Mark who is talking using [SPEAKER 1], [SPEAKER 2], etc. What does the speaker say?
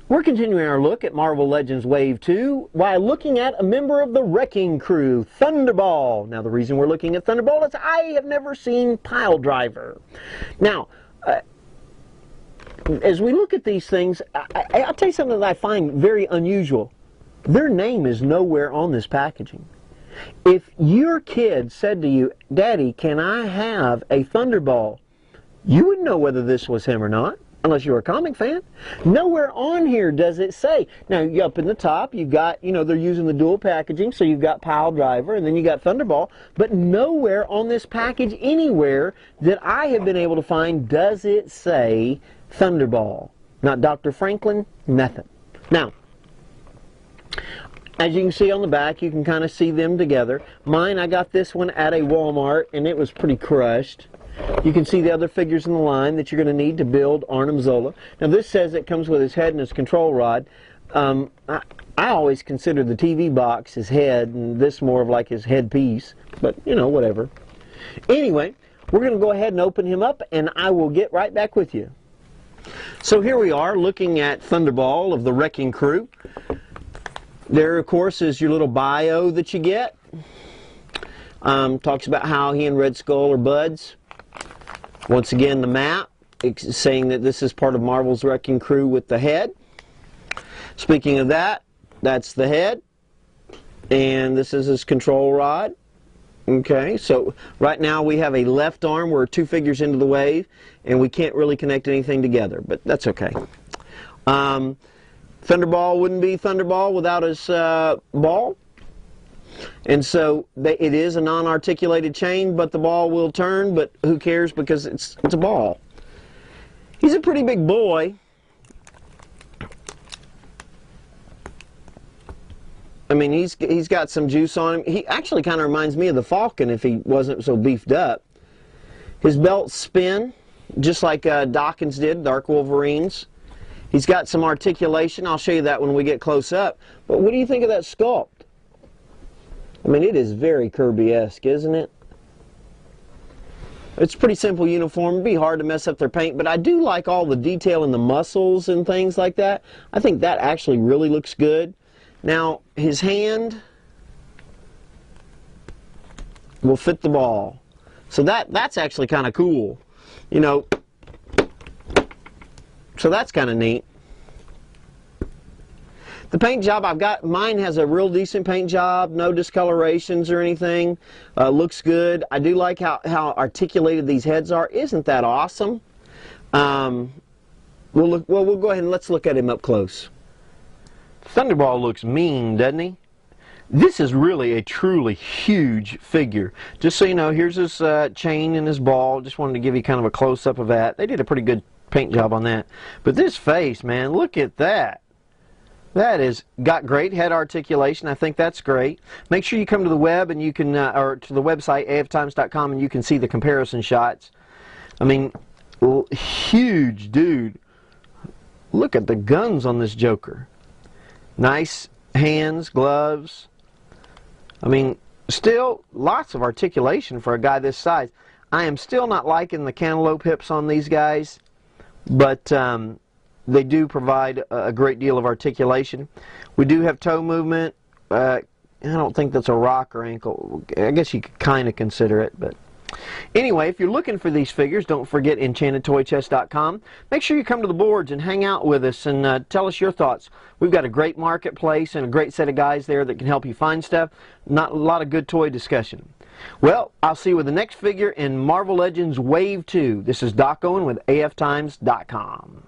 [SPEAKER 1] We're continuing our look at Marvel Legends Wave 2 while looking at a member of the Wrecking Crew, Thunderball. Now, the reason we're looking at Thunderball is I have never seen Pile Driver. Now, as we look at these things, I'll tell you something that I find very unusual. Their name is nowhere on this packaging. If your kid said to you, "Daddy, can I have a Thunderball?" you wouldn't know whether this was him or not, unless you're a comic fan. Nowhere on here does it say. Now, up in the top, you've got, they're using the dual packaging, so you've got Pile Driver, and then you got Thunderball, but nowhere on this package anywhere that I have been able to find does it say Thunderball. Not Dr. Franklin, nothing. Now, as you can see on the back, you can kind of see them together. Mine, I got this one at a Walmart, and it was pretty crushed. You can see the other figures in the line that you're going to need to build Arnim Zola. Now, this says it comes with his head and his control rod. I always consider the TV box his head, and this more of like his headpiece, but, whatever. Anyway, we're going to go ahead and open him up, and I will get right back with you. So here we are looking at Thunderball of the Wrecking Crew. There, of course, is your little bio that you get. Talks about how he and Red Skull are buds. Once again, the map, saying that this is part of Marvel's Wrecking Crew with the head. Speaking of that, that's the head. And this is his control rod. Okay, so right now we have a left arm. We're 2 figures into the wave, and we can't really connect anything together, but that's okay. Thunderball wouldn't be Thunderball without his ball. And so it is a non-articulated chain, but the ball will turn, but who cares because it's a ball. He's a pretty big boy. I mean, he's got some juice on him. He actually kind of reminds me of the Falcon if he wasn't so beefed up. His belts spin, just like Dawkins did, Dark Wolverines. He's got some articulation. I'll show you that when we get close up. But what do you think of that sculpt? I mean, it is very Kirby-esque, isn't it? It's pretty simple uniform. It'd be hard to mess up their paint, but I do like all the detail in the muscles and things like that. I think that actually really looks good. Now, his hand will fit the ball. So that's actually kind of cool. So that's kind of neat. The paint job I've got, mine has a real decent paint job, no discolorations or anything. Looks good. I do like how articulated these heads are. Isn't that awesome? We'll go ahead and let's look at him up close. Thunderball looks mean, doesn't he? This is really a truly huge figure. Just so you know, here's his chain and his ball. Just wanted to give you kind of a close-up of that. They did a pretty good paint job on that. But this face, man, look at that. That is got great head articulation. I think that's great. Make sure you come to the web and you can, or to the website aftimes.com, and you can see the comparison shots. I mean, huge dude. Look at the guns on this Joker. Nice hands, gloves. I mean, still lots of articulation for a guy this size. I am still not liking the cantaloupe hips on these guys, but they do provide a great deal of articulation. We do have toe movement. I don't think that's a rock or ankle. I guess you could kind of consider it, but anyway, if you're looking for these figures, don't forget enchantedtoychest.com. Make sure you come to the boards and hang out with us and tell us your thoughts. We've got a great marketplace and a great set of guys there that can help you find stuff. Not a lot of good toy discussion. Well, I'll see you with the next figure in Marvel Legends Wave 2. This is Doc Owen with aftimes.com.